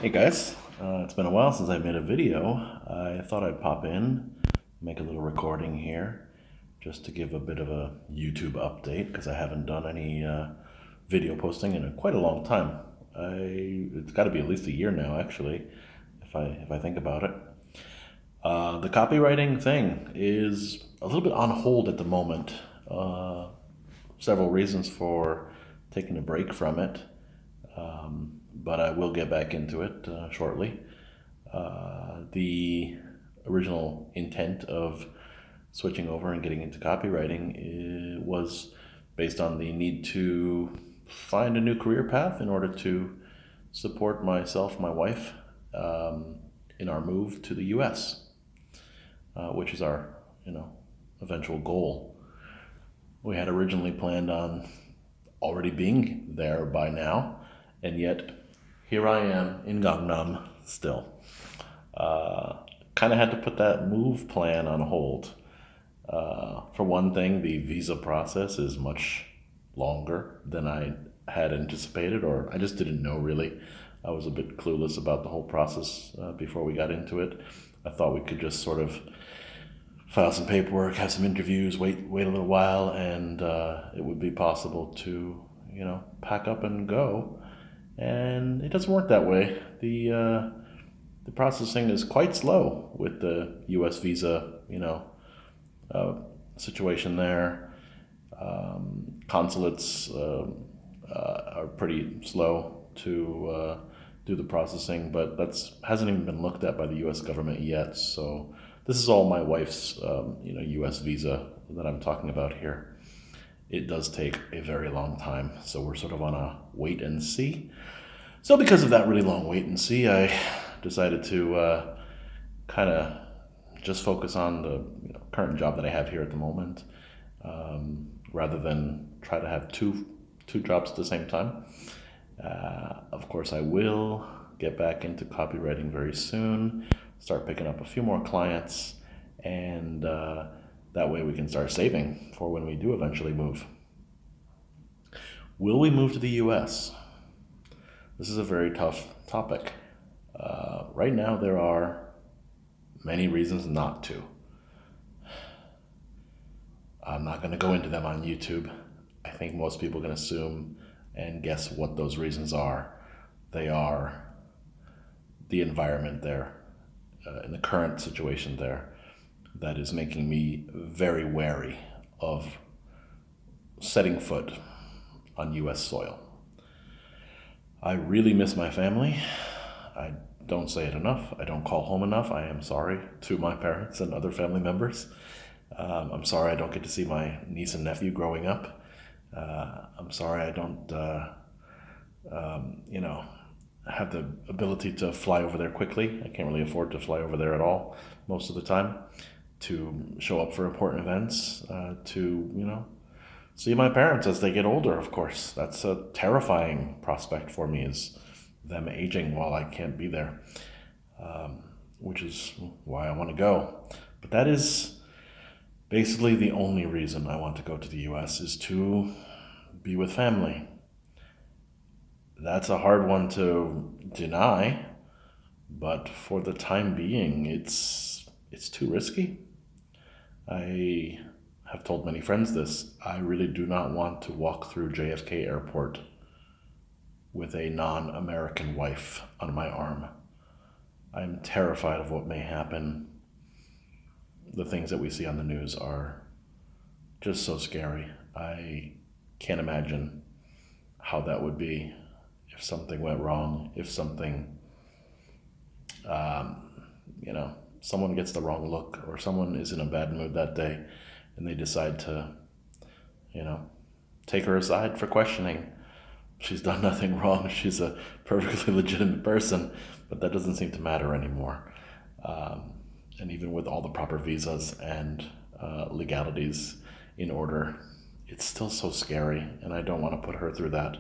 Hey guys, it's been a while since I made a video. I thought I'd pop in, make a little recording here, just to give a bit of a YouTube update because I haven't done any video posting in quite a long time. It's got to be at least a year now, actually, if I think about it. The copywriting thing is a little bit on hold at the moment. Several reasons for taking a break from it, but I will get back into it shortly. The original intent of switching over and getting into copywriting was based on the need to find a new career path in order to support myself, my wife, in our move to the U.S., which is our, eventual goal. We had originally planned on already being there by now, and yet here I am in Gangnam still. Kind of had to put that move plan on hold. For one thing, the visa process is much longer than I had anticipated, or I just didn't know really. I was a bit clueless about the whole process before we got into it. I thought we could just sort of file some paperwork, have some interviews, wait a little while, and it would be possible to, pack up and go. And it doesn't work that way. The processing is quite slow with the U.S. visa, situation there. Consulates are pretty slow to do the processing, but that's hasn't even been looked at by the U.S. government yet. So this is all my wife's, U.S. visa that I'm talking about here. It does take a very long time, so we're sort of on a wait and see. So because of that really long wait and see, I decided to kind of just focus on the current job that I have here at the moment, rather than try to have two jobs at the same time. Of course, I will get back into copywriting very soon, start picking up a few more clients, and that way we can start saving for when we do eventually move. Will we move to the US? This is a very tough topic. Right now, there are many reasons not to. I'm not going to go into them on YouTube. I think most people can assume and guess what those reasons are. They are the environment there, in the current situation there, that is making me very wary of setting foot on US soil. I really miss my family. I don't say it enough. I don't call home enough. I am sorry to my parents and other family members. I'm sorry I don't get to see my niece and nephew growing up. I'm sorry I don't, have the ability to fly over there quickly. I can't really afford to fly over there at all most of the time to show up for important events, to, see my parents as they get older, of course. That's a terrifying prospect for me, is them aging while I can't be there, which is why I want to go. But that is basically the only reason I want to go to the US, is to be with family. That's a hard one to deny, but for the time being, it's too risky. I have told many friends this. I really do not want to walk through JFK Airport with a non-American wife on my arm. I'm terrified of what may happen. The things that we see on the news are just so scary. I can't imagine how that would be if something went wrong, if something, someone gets the wrong look, or someone is in a bad mood that day and they decide to, take her aside for questioning. She's done nothing wrong. She's a perfectly legitimate person, but that doesn't seem to matter anymore. And even with all the proper visas and legalities in order, it's still so scary, and I don't want to put her through that.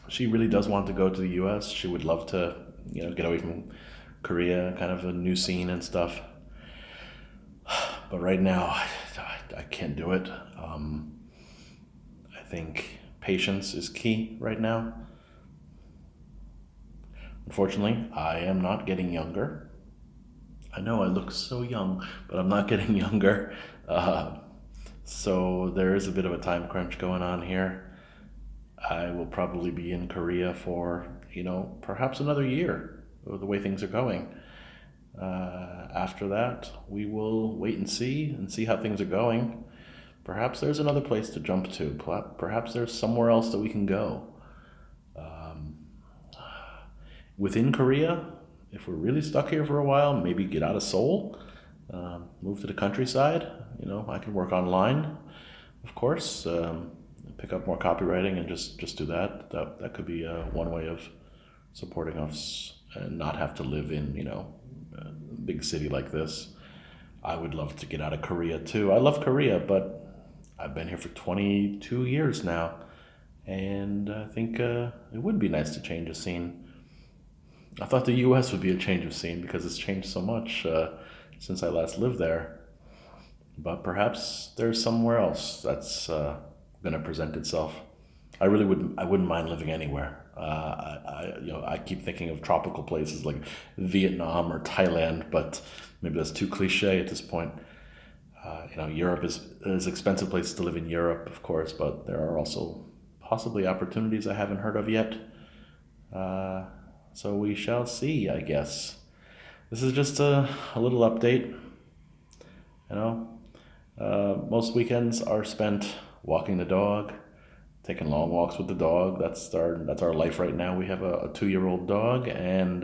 She really does want to go to the U.S. She would love to, get away from Korea, kind of a new scene and stuff. But right now, I can't do it. I think patience is key right now. Unfortunately, I am not getting younger. I know I look so young, but I'm not getting younger. Uh, so there is a bit of a time crunch going on here. I will probably be in Korea for, perhaps another year, the way things are going. After that, we will wait and see how things are going. Perhaps there's another place to jump to. Perhaps there's somewhere else that we can go. Um, Within Korea, if we're really stuck here for a while, maybe get out of Seoul, move to the countryside. I can work online, of course, pick up more copywriting and just do that. That could be one way of supporting us and not have to live in a big city like this. I would love to get out of Korea too. I love Korea, but I've been here for 22 years now, and I think it would be nice to change the scene. I thought the U.S. would be a change of scene because it's changed so much since I last lived there. But perhaps there's somewhere else that's going to present itself. I really would. I wouldn't mind living anywhere. I keep thinking of tropical places like Vietnam or Thailand, but maybe that's too cliche at this point. Europe is expensive place to live in Europe, of course, but there are also possibly opportunities I haven't heard of yet. Uh, so we shall see, I guess. This is just a little update. You know, most weekends are spent walking the dog, taking long walks with the dog. That's our life right now. We have a 2-year-old dog, and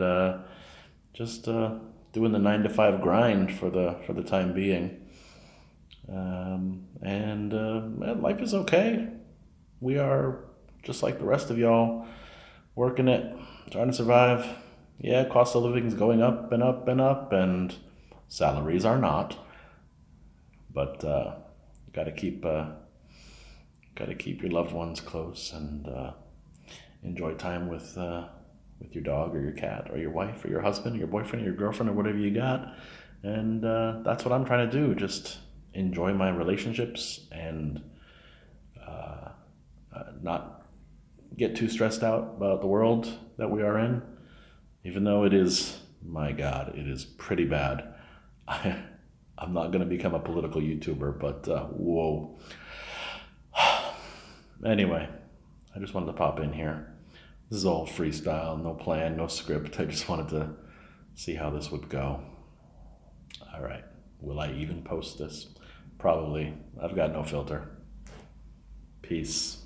just doing the 9 to 5 grind for the time being. And life is okay. We are just like the rest of y'all, working it, trying to survive. Yeah, cost of living is going up and up and up, and salaries are not. But gotta keep gotta keep your loved ones close and enjoy time with your dog or your cat or your wife or your husband or your boyfriend or your girlfriend or whatever you got. And that's what I'm trying to do. Just enjoy my relationships and not get too stressed out about the world that we are in, even though it is, my God, it is pretty bad. I'm not going to become a political YouTuber, but whoa. Anyway, I just wanted to pop in here. This is all freestyle, no plan, no script. I just wanted to see how this would go. All right. Will I even post this? Probably. I've got no filter. Peace.